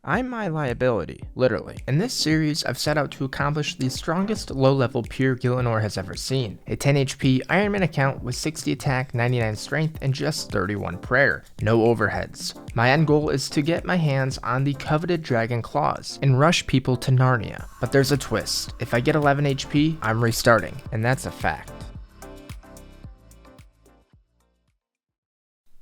I'm my liability, literally. In this series, I've set out to accomplish the strongest low-level pure Gillinor has ever seen. A 10 HP Ironman account with 60 attack, 99 strength, and just 31 prayer. No overheads. My end goal is to get my hands on the coveted dragon claws and rush people to Narnia. But there's a twist. If I get 11 HP, I'm restarting, and that's a fact.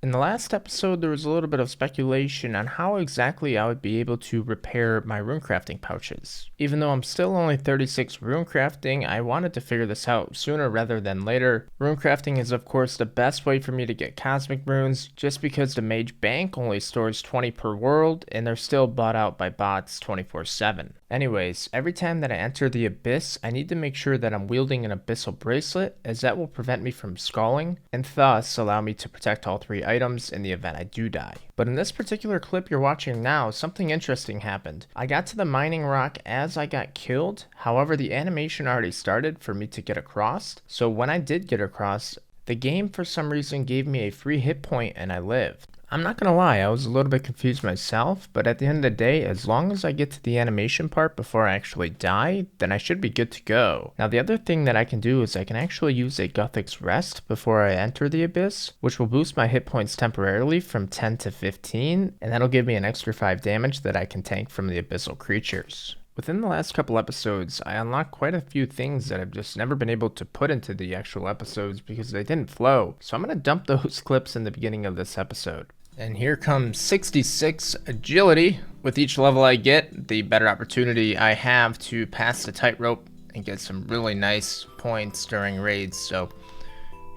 In the last episode, there was a little bit of speculation on how exactly I would be able to repair my runecrafting pouches. Even though I'm still only 36 runecrafting, I wanted to figure this out sooner rather than later. Runecrafting is of course the best way for me to get cosmic runes, just because the mage bank only stores 20 per world, and they're still bought out by bots 24/7. Anyways, every time that I enter the abyss, I need to make sure that I'm wielding an abyssal bracelet, as that will prevent me from scalding, and thus allow me to protect all 3 items in the event I do die. But in this particular clip you're watching now, something interesting happened. I got to the mining rock as I got killed, however the animation already started for me to get across, so when I did get across, the game for some reason gave me a free hit point and I lived. I'm not gonna lie, I was a little bit confused myself, but at the end of the day, as long as I get to the animation part before I actually die, then I should be good to go. Now the other thing that I can do is I can actually use a Guthix Rest before I enter the Abyss, which will boost my hit points temporarily from 10 to 15, and that'll give me an extra 5 damage that I can tank from the abyssal creatures. Within the last couple episodes, I unlocked quite a few things that I've just never been able to put into the actual episodes because they didn't flow, so I'm gonna dump those clips in the beginning of this episode. And here comes 66 agility. With each level I get, the better opportunity I have to pass the tightrope and get some really nice points during raids. So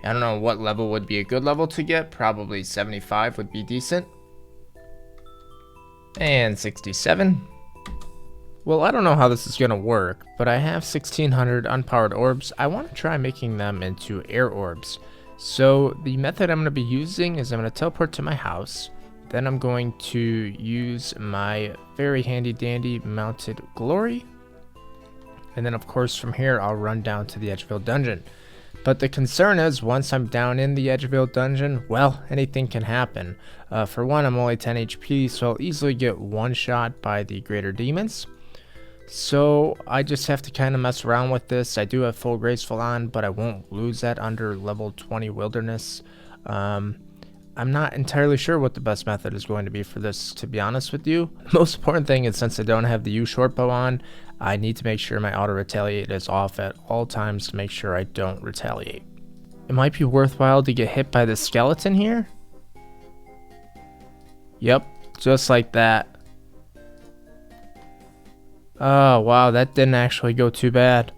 I don't know what level would be a good level to get. Probably 75 would be decent. And 67. Well, I don't know how this is going to work, but I have 1600 unpowered orbs. I want to try making them into air orbs. So the method I'm going to be using is I'm going to teleport to my house, then I'm going to use my very handy dandy mounted glory, and then of course from here I'll run down to the Edgeville dungeon. But the concern is once I'm down in the Edgeville dungeon, well, anything can happen. For one, I'm only 10 HP, so I'll easily get one shot by the greater demons. So I just have to kind of mess around with this. I do have full graceful on, but I won't lose that under level 20 wilderness. I'm not entirely sure what the best method is going to be for this, to be honest with you. The most important thing is since I don't have the U short bow on, I need to make sure my auto retaliate is off at all times to make sure I don't retaliate. It might be worthwhile to get hit by the skeleton here. Yep, just like that. Oh wow, that didn't actually go too bad.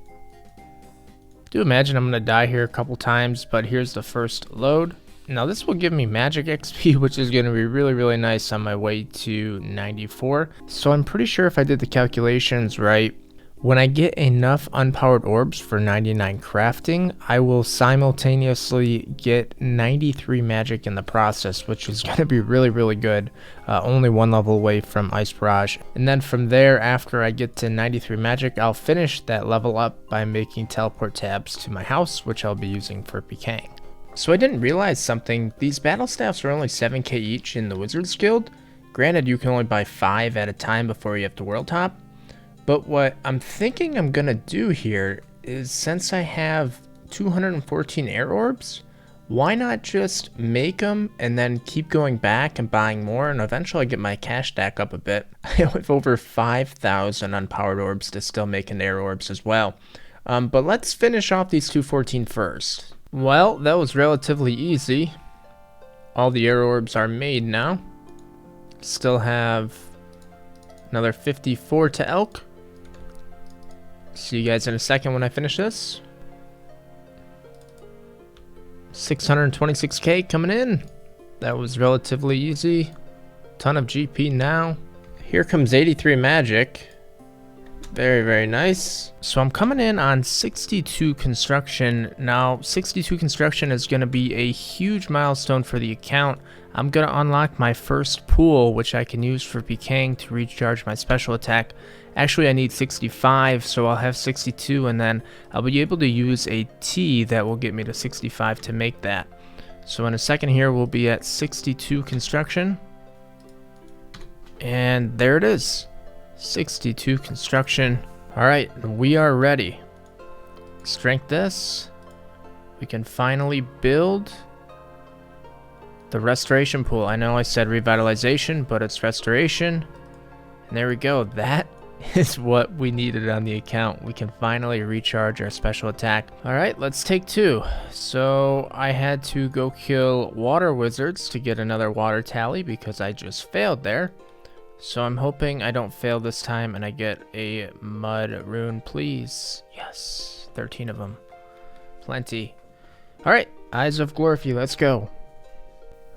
Do imagine I'm gonna die here a couple times, but here's the first load. Now this will give me magic XP, which is gonna be really nice on my way to 94. So I'm pretty sure if I did the calculations right, when I get enough unpowered orbs for 99 crafting, I will simultaneously get 93 magic in the process, which is going to be really good. Only one level away from Ice Barrage. And then from there, after I get to 93 magic, I'll finish that level up by making teleport tabs to my house, which I'll be using for Peking. So I didn't realize something. These battle staffs are only 7k each in the Wizards Guild. Granted, you can only buy 5 at a time before you have to world top. But what I'm thinking I'm gonna do here is, since I have 214 air orbs, why not just make them and then keep going back and buying more, and eventually get my cash stack up a bit. I have over 5,000 unpowered orbs to still make an air orbs as well. But let's finish off these 214 first. Well, that was relatively easy. All the air orbs are made now. Still have another 54 to elk. See you guys in a second when I finish this. 626k coming in. That was relatively easy. Ton of GP now. Here comes 83 magic. Very nice. So I'm coming in on 62 construction. Now 62 construction is going to be a huge milestone for the account. I'm going to unlock my first pool, which I can use for Peking to recharge my special attack. Actually, I need 65, so I'll have 62, and then I'll be able to use a T that will get me to 65 to make that. So in a second here, we'll be at 62 construction. And there it is. 62 construction. Alright, we are ready. Strength this. We can finally build the restoration pool. I know I said revitalization, but it's restoration. And there we go. That is what we needed on the account. We can finally recharge our special attack. Alright, let's take 2. So I had to go kill water wizards to get another water tally because I just failed there. So I'm hoping I don't fail this time and I get a mud rune, please. Yes, 13 of them. Plenty. Alright, Eyes of Glorphy, let's go.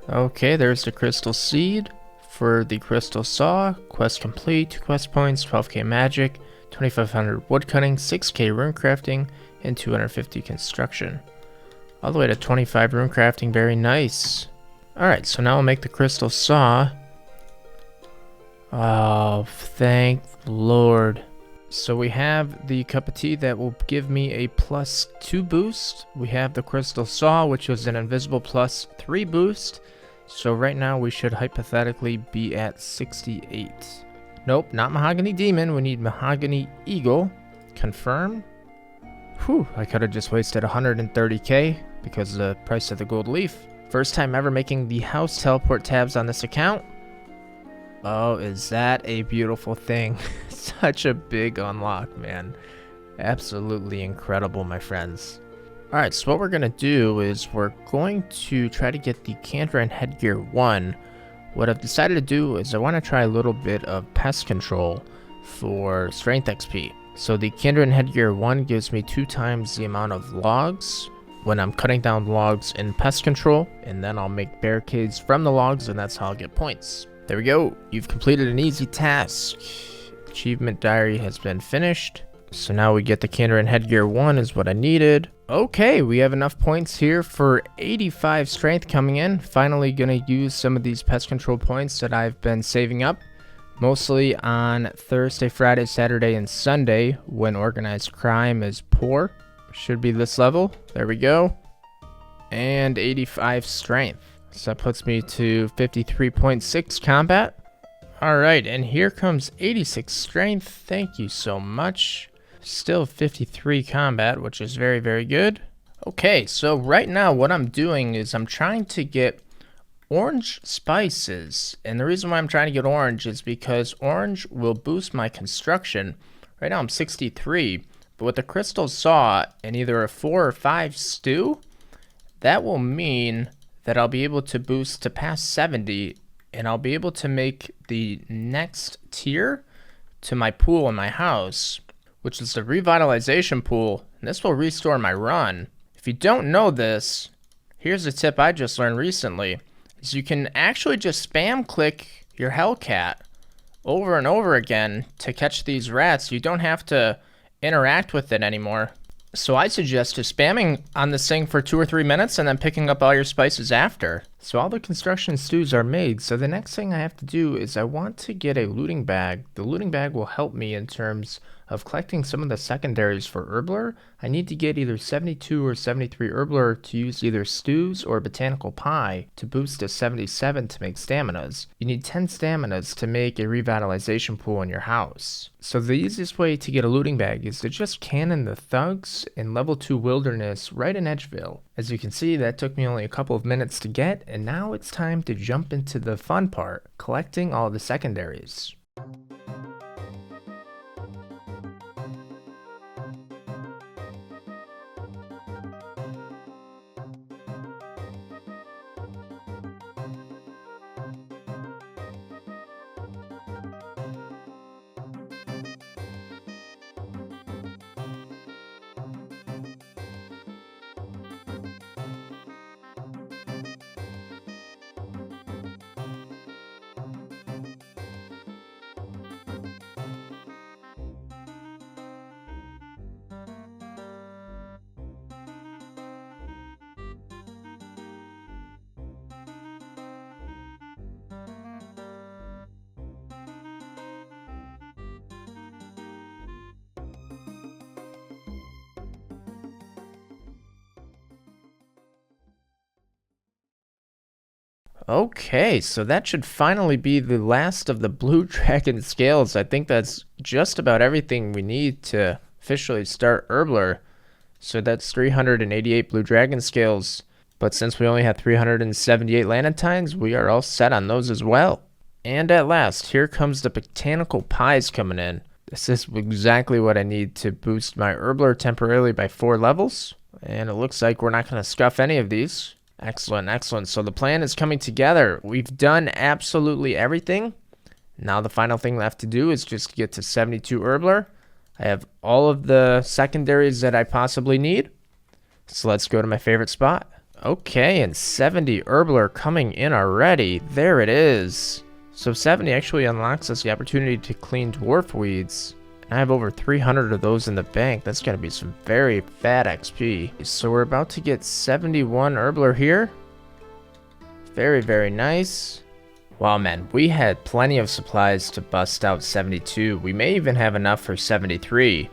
Okay, there's the crystal seed for the crystal saw. Quest complete, 2 quest points, 12k magic, 2500 woodcutting, 6k runecrafting, and 250 construction. All the way to 25 runecrafting, very nice. Alright, so now I'll make the crystal saw. Oh, thank Lord. So we have the cup of tea that will give me a +2 boost. We have the crystal saw, which is an invisible +3 boost. So right now we should hypothetically be at 68. Nope, not mahogany demon. We need mahogany eagle. Confirm. Whew, I could have just wasted 130k because of the price of the gold leaf. First time ever making the house teleport tabs on this account. Oh, is that a beautiful thing? Such a big unlock, man. Absolutely incredible, my friends. Alright, so what we're going to do is we're going to try to get the Kandran Headgear 1. What I've decided to do is I want to try a little bit of pest control for strength XP. So the Kandran Headgear 1 gives me 2 times the amount of logs when I'm cutting down logs in pest control, and then I'll make barricades from the logs, and that's how I'll get points. There we go. You've completed an easy task. Achievement diary has been finished. So now we get the Kandran Headgear 1 is what I needed. Okay, we have enough points here for 85 strength coming in. Finally gonna use some of these pest control points that I've been saving up. Mostly on Thursday, Friday, Saturday, and Sunday when organized crime is poor. Should be this level. There we go. And 85 strength. So that puts me to 53.6 combat. Alright, and here comes 86 strength. Thank you so much. Still 53 combat, which is very, very good. Okay, so right now what I'm doing is I'm trying to get orange spices. And the reason why I'm trying to get orange is because orange will boost my construction. Right now I'm 63, but with the crystal saw and either a 4 or 5 stew, that will mean that I'll be able to boost to past 70, and I'll be able to make the next tier to my pool in my house, which is the revitalization pool, and this will restore my run. If you don't know this, here's a tip I just learned recently, is you can actually just spam click your Hellcat over and over again to catch these rats. You don't have to interact with it anymore. So I suggest just spamming on this thing for 2 or 3 minutes and then picking up all your spices after. So all the construction stews are made, so the next thing I have to do is I want to get a looting bag. The looting bag will help me in terms of collecting some of the secondaries for Herblore. I need to get either 72 or 73 Herblore to use either stews or botanical pie to boost to 77 to make staminas. You need 10 staminas to make a revitalization pool in your house. So the easiest way to get a looting bag is to just cannon the thugs in level 2 wilderness right in Edgeville. As you can see, that took me only a couple of minutes to get, and now it's time to jump into the fun part, collecting all the secondaries. Okay, so that should finally be the last of the blue dragon scales. I think that's just about everything we need to officially start Herblore. So that's 388 blue dragon scales. But since we only had 378 Lantines, we are all set on those as well. And at last, here comes the botanical pies coming in. This is exactly what I need to boost my Herblore temporarily by 4 levels. And it looks like we're not going to scuff any of these. Excellent, excellent. So the plan is coming together. We've done absolutely everything. Now the final thing left to do is just get to 72 Herblore. I have all of the secondaries that I possibly need. So let's go to my favorite spot. Okay, and 70 Herblore coming in already. There it is. So 70 actually unlocks us the opportunity to clean dwarf weeds. I have over 300 of those in the bank. That's going to be some very fat XP. So we're about to get 71 Herblore here. Very, very nice. Wow, man, we had plenty of supplies to bust out 72. We may even have enough for 73.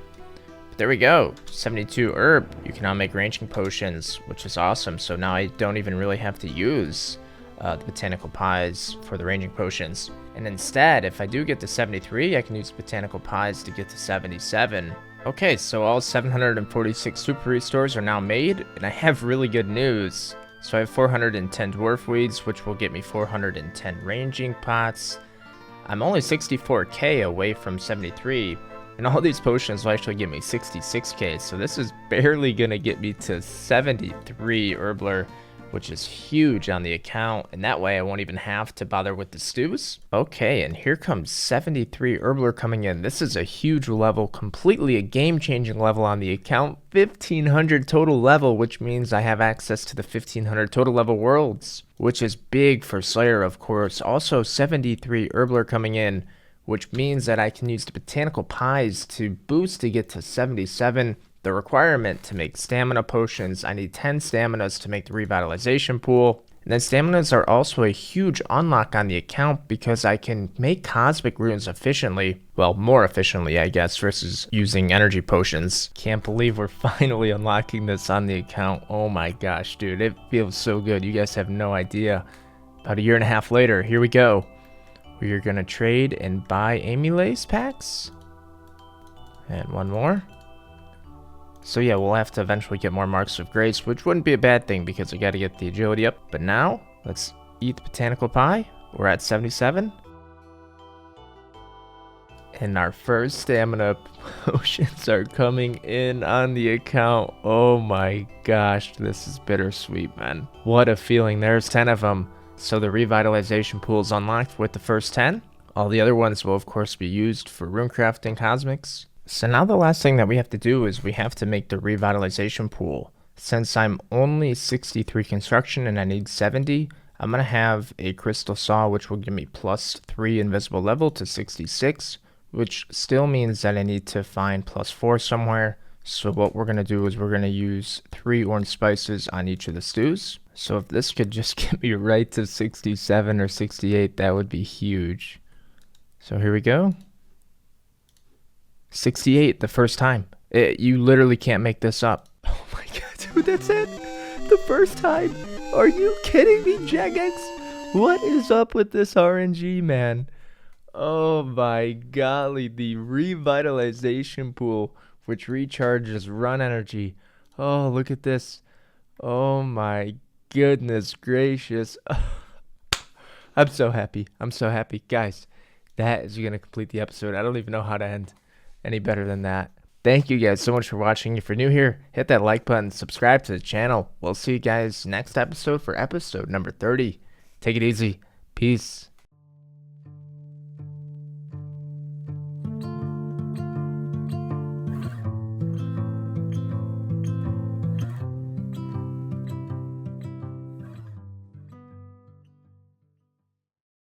But there we go. 72 herb. You can now make ranging potions, which is awesome. So now I don't even really have to use the botanical pies for the ranging potions. And instead, if I do get to 73, I can use botanical pies to get to 77. Okay, so all 746 super restores are now made, and I have really good news. So I have 410 dwarf weeds, which will get me 410 ranging pots. I'm only 64k away from 73, and all these potions will actually get me 66k, so this is barely gonna get me to 73 Herblore, which is huge on the account, and that way I won't even have to bother with the stews. Okay, and here comes 73 Herblore coming in. This is a huge level, completely a game-changing level on the account. 1500 total level, which means I have access to the 1500 total level worlds, which is big for Slayer, of course. Also 73 Herblore coming in, which means that I can use the botanical pies to boost to get to 77. The requirement to make stamina potions, I need 10 staminas to make the revitalization pool. And then staminas are also a huge unlock on the account because I can make cosmic runes efficiently. Well, more efficiently, I guess, versus using energy potions. Can't believe we're finally unlocking this on the account. Oh my gosh, dude, it feels so good. You guys have no idea. About a year and a half later, here we go. We are going to trade and buy Amylase packs. And one more. So yeah, we'll have to eventually get more Marks of Grace, which wouldn't be a bad thing because I gotta get the agility up. But now, let's eat the botanical pie. We're at 77. And our first stamina potions are coming in on the account. Oh my gosh, this is bittersweet, man. What a feeling. There's 10 of them. So the revitalization pool is unlocked with the first 10. All the other ones will of course be used for runecrafting cosmics. So now the last thing that we have to do is we have to make the revitalization pool. Since I'm only 63 construction and I need 70, I'm going to have a crystal saw which will give me +3 invisible level to 66, which still means that I need to find +4 somewhere. So what we're going to do is we're going to use 3 orange spices on each of the stews. So if this could just get me right to 67 or 68, that would be huge. So here we go. 68 the first time. You literally can't make this up. Oh my god, dude, that's it? The first time? Are you kidding me, Jagex? What is up with this RNG, man? Oh my golly, the revitalization pool, which recharges run energy. Oh, look at this. Oh my goodness gracious. I'm so happy. I'm so happy. Guys, that is going to complete the episode. I don't even know how to end any better than that. Thank you guys so much for watching. If you're new here, hit that like button, subscribe to the channel. We'll see you guys next episode for episode number 30. Take it easy. Peace.